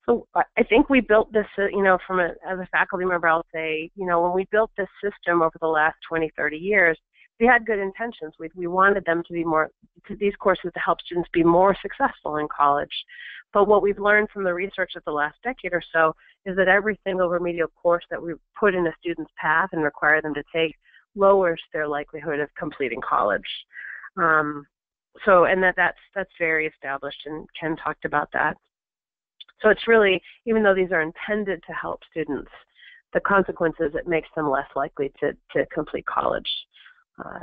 So I think we built this, as a faculty member, I'll say, when we built this system over the last 20, 30 years, we had good intentions. We wanted them to be these courses to help students be more successful in college. But what we've learned from the research of the last decade or so is that every single remedial course that we put in a student's path and require them to take lowers their likelihood of completing college. And that's very established, and Ken talked about that. So it's really, even though these are intended to help students, the consequences, it makes them less likely to complete college.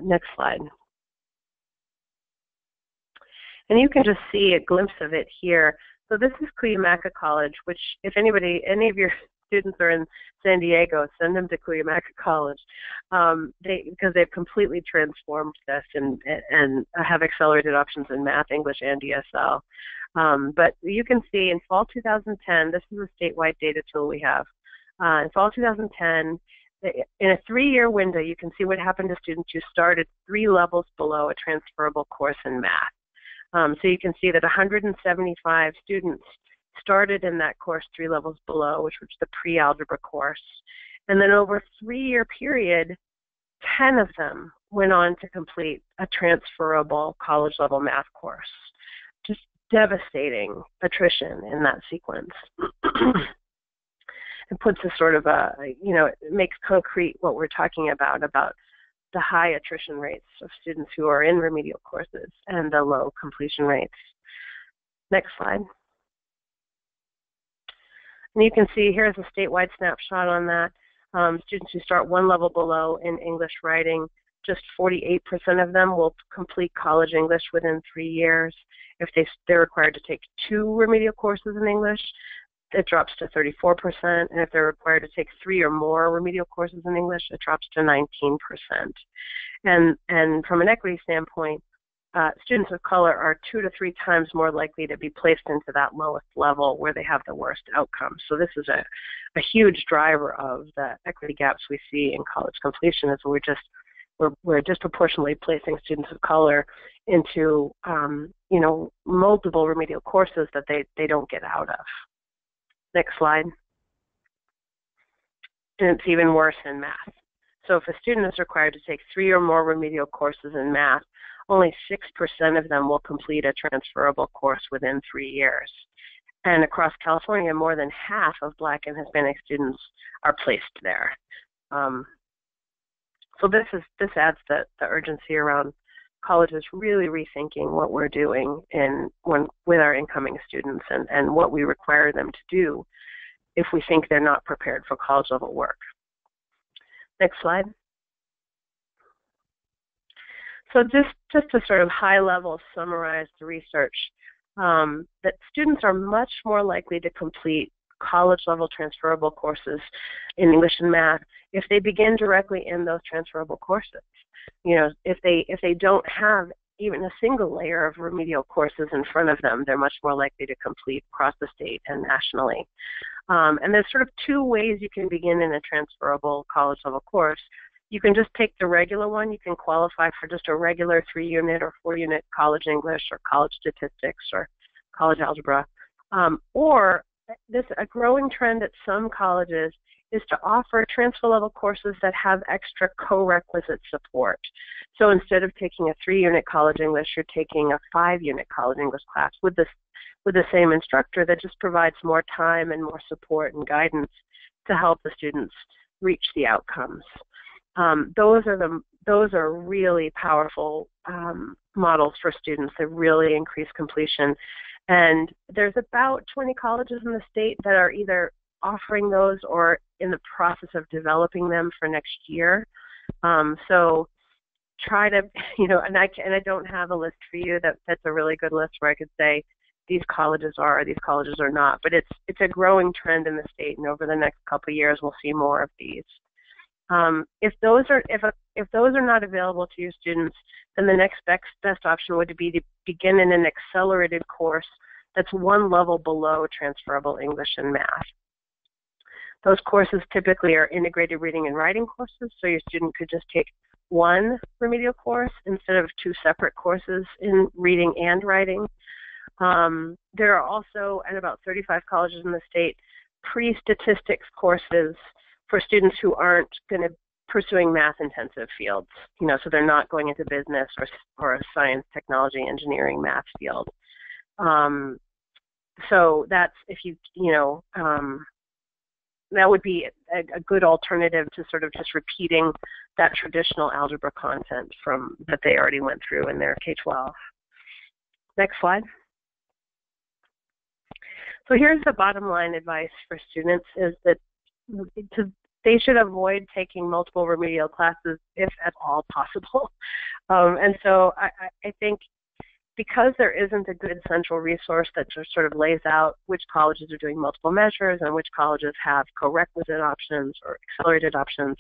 Next slide. And you can just see a glimpse of it here. So this is Cuyamaca College, which if any of your students are in San Diego, send them to Cuyamaca College because they've completely transformed this and have accelerated options in math, English, and ESL. But you can see in fall 2010, this is a statewide data tool we have. In fall 2010, in a 3-year window, you can see what happened to students who started 3 levels below a transferable course in math. So you can see that 175 students started in that course 3 levels below, which was the pre-algebra course. And then over a 3-year period, 10 of them went on to complete a transferable college-level math course. Just devastating attrition in that sequence. It puts a sort of it makes concrete what we're talking about the high attrition rates of students who are in remedial courses and the low completion rates. Next slide. And you can see here's a statewide snapshot on that. Students who start 1 level below in English writing, just 48% of them will complete college English within 3 years. If they're required to take 2 remedial courses in English, it drops to 34%, and if they're required to take 3 or more remedial courses in English, it drops to 19%. And from an equity standpoint, students of color are 2 to 3 times more likely to be placed into that lowest level where they have the worst outcomes. So this is a huge driver of the equity gaps we see in college completion, is we're disproportionately placing students of color into multiple remedial courses that they don't get out of. Next slide. And it's even worse in math. So if a student is required to take 3 or more remedial courses in math, only 6% of them will complete a transferable course within 3 years. And across California, more than half of Black and Hispanic students are placed there. So this adds the urgency around colleges really rethinking what we're doing with our incoming students and what we require them to do if we think they're not prepared for college level work. Next slide. So just to sort of high level summarize the research, that students are much more likely to complete college level transferable courses in English and math if they begin directly in those transferable courses. If they don't have even a single layer of remedial courses in front of them, they're much more likely to complete across the state and nationally. And there's sort of 2 ways you can begin in a transferable college level course. You can just take the regular one. You can qualify for just a regular 3-unit or 4-unit college English or college statistics or college algebra. Or a growing trend at some colleges is to offer transfer level courses that have extra co-requisite support. So instead of taking a 3-unit college English, you're taking a 5-unit college English class with the same instructor that just provides more time and more support and guidance to help the students reach the outcomes. Those are really powerful models for students that really increase completion. And there's about 20 colleges in the state that are either offering those or in the process of developing them for next year. So try to, and I don't have a list for you that's a really good list where I could say these colleges are not, but it's a growing trend in the state, and over the next couple of years we'll see more of these. If those are not available to your students, then the next best option would be to begin in an accelerated course that's 1 level below transferable English and math. Those courses typically are integrated reading and writing courses, so your student could just take 1 remedial course instead of 2 separate courses in reading and writing. There are also, at about 35 colleges in the state, pre-statistics courses for students who aren't going to pursuing math-intensive fields, so they're not going into business or a science, technology, engineering, math field. So that's, if that would be a good alternative to sort of just repeating that traditional algebra content that they already went through in their K-12. Next slide. So here's the bottom line advice for students is that they should avoid taking multiple remedial classes if at all possible. And so I think because there isn't a good central resource that just sort of lays out which colleges are doing multiple measures and which colleges have co-requisite options or accelerated options,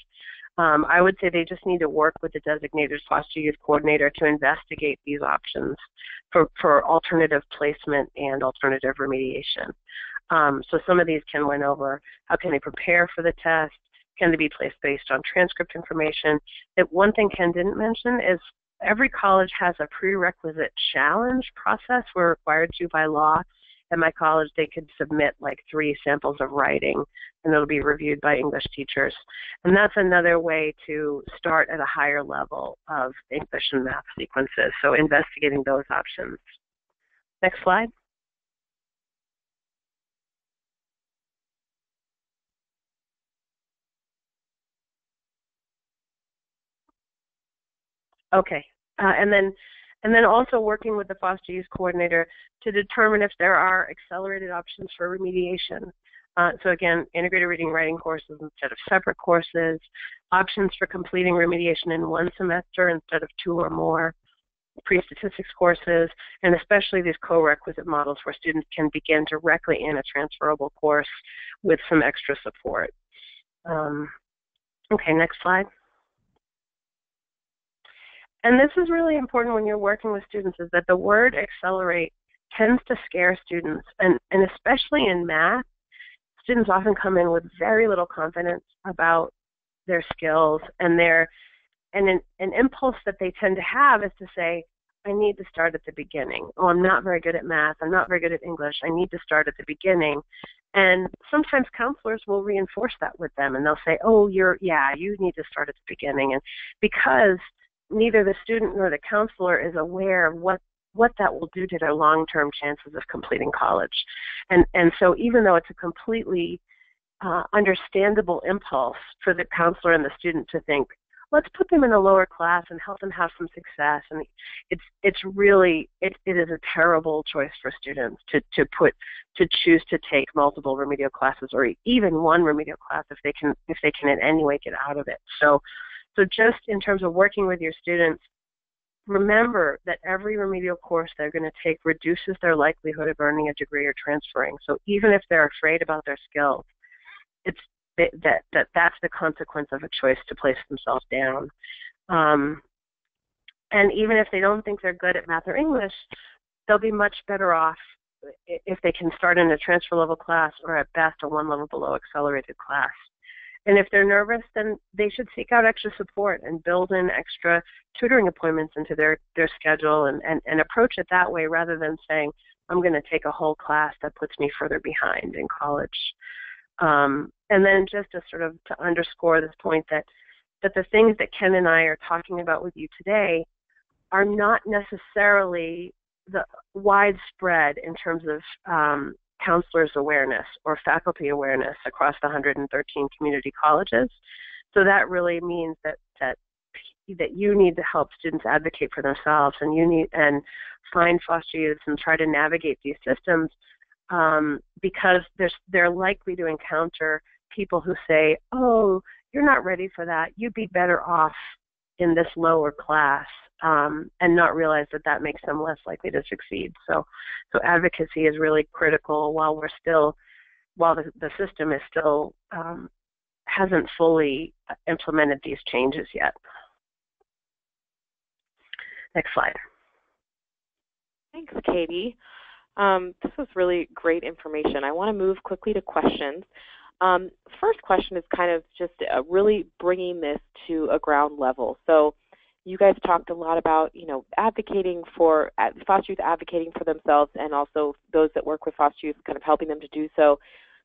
I would say they just need to work with the designated foster youth coordinator to investigate these options for alternative placement and alternative remediation. So some of these Ken went over. How can they prepare for the test? Can they be placed based on transcript information? One thing Ken didn't mention is every college has a prerequisite challenge process we're required to by law. At my college, they could submit like 3 samples of writing, and it'll be reviewed by English teachers. And that's another way to start at a higher level of English and math sequences, so investigating those options. Next slide. Okay, and then also working with the foster youth coordinator to determine if there are accelerated options for remediation. So again, integrated reading and writing courses instead of separate courses, options for completing remediation in 1 semester instead of 2 or more, pre-statistics courses, and especially these co-requisite models where students can begin directly in a transferable course with some extra support. Okay, next slide. And this is really important when you're working with students, is that the word accelerate tends to scare students, and especially in math, students often come in with very little confidence about their skills, and an impulse that they tend to have is to say, I need to start at the beginning. Oh, I'm not very good at math. I'm not very good at English. I need to start at the beginning. And sometimes counselors will reinforce that with them, and they'll say, oh, you need to start at the beginning. And because neither the student nor the counselor is aware of what that will do to their long-term chances of completing college. And so even though it's a completely understandable impulse for the counselor and the student to think, let's put them in a lower class and help them have some success, and it is a terrible choice for students to choose to take multiple remedial classes or even 1 remedial class if they can in any way get out of it. So just in terms of working with your students, remember that every remedial course they're going to take reduces their likelihood of earning a degree or transferring. So even if they're afraid about their skills, that's the consequence of a choice to place themselves down. And even if they don't think they're good at math or English, they'll be much better off if they can start in a transfer level class or at best a 1 level below accelerated class. And if they're nervous, then they should seek out extra support and build in extra tutoring appointments into their schedule and approach it that way rather than saying, I'm going to take a whole class that puts me further behind in college. And then just to sort of to underscore this point that the things that Ken and I are talking about with you today are not necessarily the widespread in terms of counselors' awareness or faculty awareness across the 113 community colleges. So that really means that you need to help students advocate for themselves, and find foster youth and try to navigate these systems because they're likely to encounter people who say, oh, you're not ready for that. You'd be better off in this lower class, and not realize that makes them less likely to succeed. So advocacy is really critical while the system is still hasn't fully implemented these changes yet. Next slide. Thanks, Katie. This was really great information. I want to move quickly to questions. First question is kind of just really bringing this to a ground level. So you guys talked a lot about, advocating for, foster youth advocating for themselves, and also those that work with foster youth kind of helping them to do so.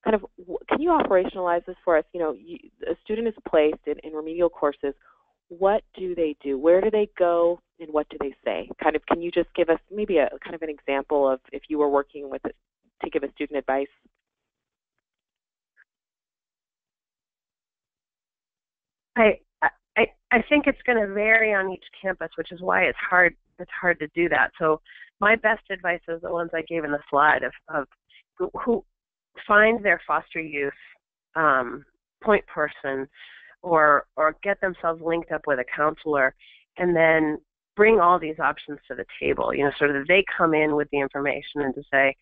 Kind of, can you operationalize this for us? A student is placed in remedial courses. What do they do? Where do they go, and what do they say? Kind of, can you just give us maybe a kind of an example of if you were working with it to give a student advice? I think it's going to vary on each campus, which is why it's hard to do that. So my best advice is the ones I gave in the slide of who find their foster youth point person or get themselves linked up with a counselor, and then bring all these options to the table, so that they come in with the information and to say,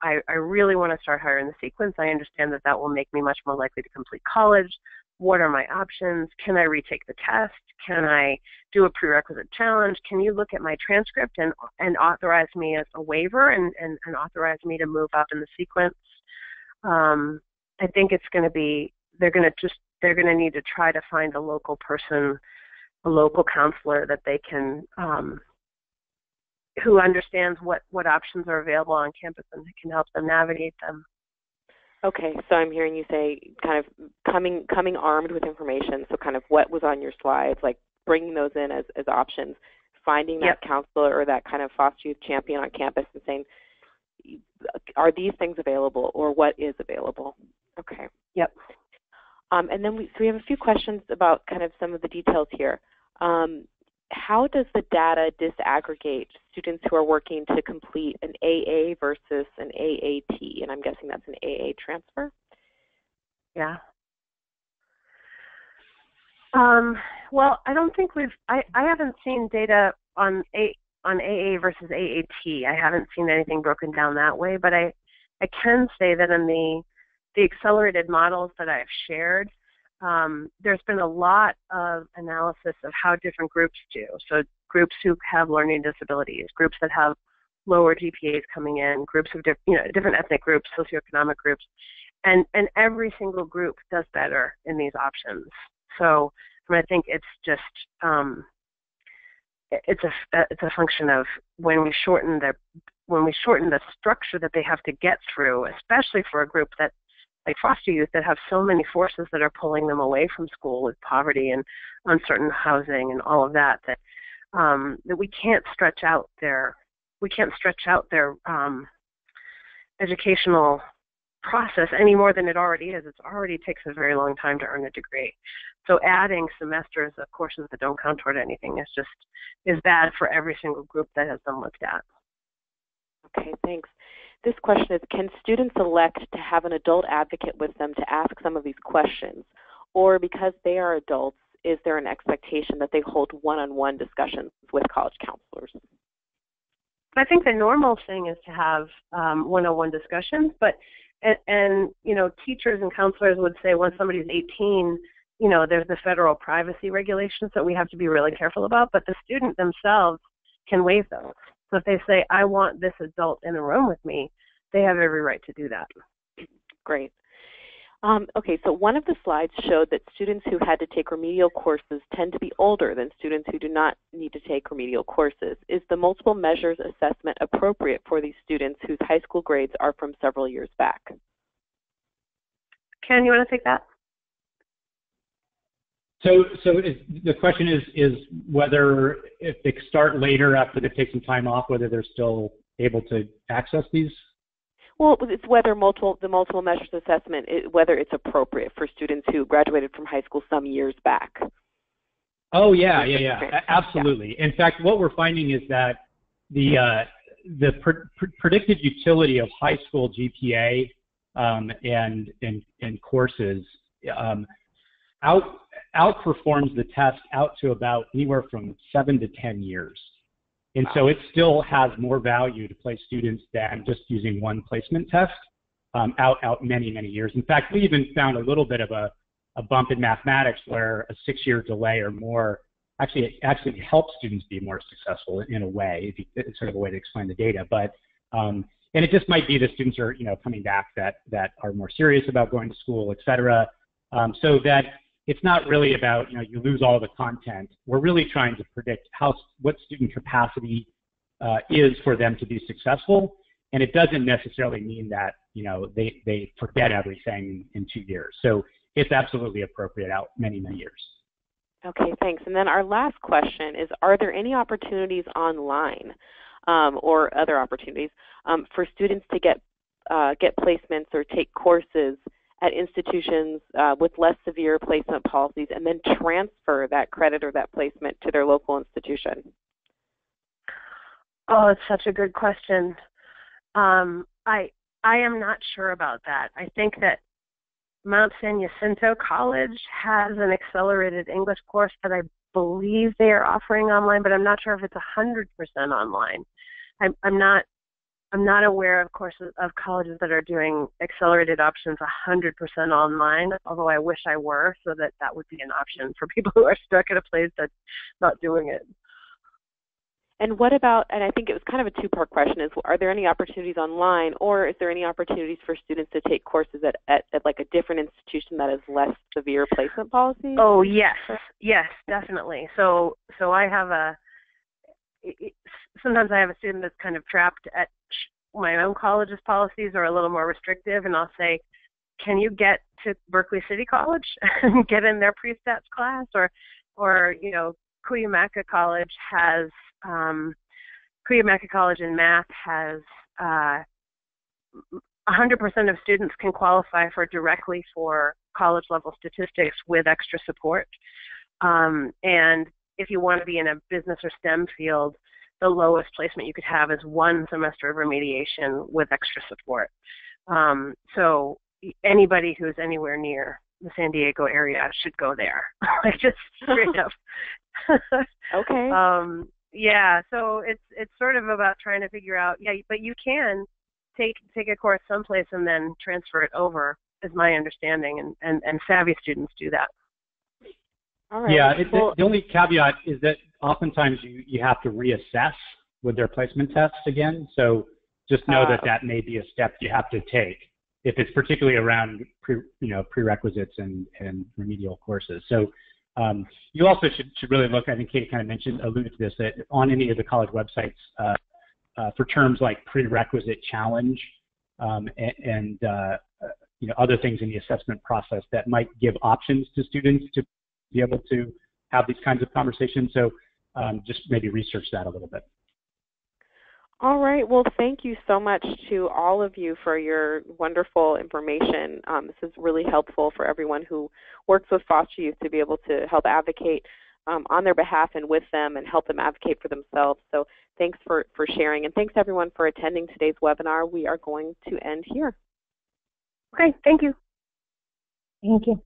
I really want to start higher in the sequence. I understand that will make me much more likely to complete college. What are my options? Can I retake the test? Can I do a prerequisite challenge? Can you look at my transcript and authorize me as a waiver and authorize me to move up in the sequence? I think it's going to be, they're going to need to try to find a local person, a local counselor that they can, who understands what options are available on campus and can help them navigate them. Okay, so I'm hearing you say kind of coming armed with information, so kind of what was on your slides, like bringing those in as options, finding that counselor or that kind of foster youth champion on campus and saying, are these things available or what is available? Okay. Yep. And then we have a few questions about kind of some of the details here. How does the data disaggregate students who are working to complete an AA versus an AAT? And I'm guessing that's an AA transfer? Yeah. Well, I don't think I haven't seen data on AA versus AAT. I haven't seen anything broken down that way, but I can say that in the accelerated models that I've shared, there's been a lot of analysis of how different groups do. So groups who have learning disabilities, groups that have lower GPAs coming in, groups of different ethnic groups, socioeconomic groups, and every single group does better in these options. So I think it's just it's a function of when we shorten the structure that they have to get through, especially for a group that like foster youth that have so many forces that are pulling them away from school with poverty and uncertain housing and all of that, that we can't stretch out their educational process any more than it already is. It already takes a very long time to earn a degree. So adding semesters of courses that don't count toward anything is bad for every single group that has been looked at. Okay, thanks. This question is, can students elect to have an adult advocate with them to ask some of these questions? Or because they are adults, is there an expectation that they hold one-on-one discussions with college counselors? I think the normal thing is to have one-on-one discussions, but teachers and counselors would say when somebody's 18, there's the federal privacy regulations that we have to be really careful about, but the student themselves can waive those. So if they say, I want this adult in a room with me, they have every right to do that. Great. Okay, so one of the slides showed that students who had to take remedial courses tend to be older than students who do not need to take remedial courses. Is the multiple measures assessment appropriate for these students whose high school grades are from several years back? Ken, you want to take that? So the question is whether if they start later after they take some time off, whether they're still able to access these? Well, it's whether the multiple measures assessment, whether it's appropriate for students who graduated from high school some years back. Oh yeah, absolutely. Yeah. In fact, what we're finding is that the predicted utility of high school GPA and courses outperforms the test out to about anywhere from 7 to 10 years. And so it still has more value to place students than just using one placement test out many, many years. In fact, we even found a little bit of a bump in mathematics where a 6-year delay or more actually helps students be more successful in a way. It's sort of a way to explain the data. But and it just might be that students are coming back that are more serious about going to school, et cetera. So that it's not really about, you lose all the content. We're really trying to predict what student capacity is for them to be successful, and it doesn't necessarily mean that they forget everything in 2 years. So it's absolutely appropriate out many, many years. Okay, thanks. And then our last question is, are there any opportunities online or other opportunities for students to get placements or take courses at institutions with less severe placement policies and then transfer that credit or that placement to their local institution? Oh, it's such a good question. I am not sure about that. I think that Mount San Jacinto College has an accelerated English course that I believe they are offering online, but I'm not sure if it's 100% online. I'm not aware of courses of colleges that are doing accelerated options 100% online, although I wish I were, so that would be an option for people who are stuck at a place that's not doing it. And what about, and I think it was kind of a two-part question, is are there any opportunities online, or is there any opportunities for students to take courses at like a different institution that has less severe placement policies? Oh, yes, definitely. So I have sometimes I have a student that's kind of trapped at my own college's policies are a little more restrictive, and I'll say, can you get to Berkeley City College and get in their pre-stats class, or Cuyamaca College has Cuyamaca College in math has 100% of students can qualify directly for college level statistics with extra support. And if you want to be in a business or STEM field, the lowest placement you could have is 1 semester of remediation with extra support. So anybody who's anywhere near the San Diego area should go there. Like, just straight up. Okay. Yeah, so it's sort of about trying to figure out, but you can take a course someplace and then transfer it over, is my understanding, and savvy students do that. All right. Yeah, the only caveat is that oftentimes you have to reassess with their placement tests again. So just know that may be a step you have to take if it's particularly around prerequisites and remedial courses. So you also should really look, I think Katie kind of alluded to this, that on any of the college websites for terms like prerequisite challenge and other things in the assessment process that might give options to students to be able to have these kinds of conversations. So just maybe research that a little bit. All right. Well, thank you so much to all of you for your wonderful information. This is really helpful for everyone who works with foster youth to be able to help advocate on their behalf and with them and help them advocate for themselves. So thanks for sharing. And thanks, everyone, for attending today's webinar. We are going to end here. Okay. Thank you. Thank you.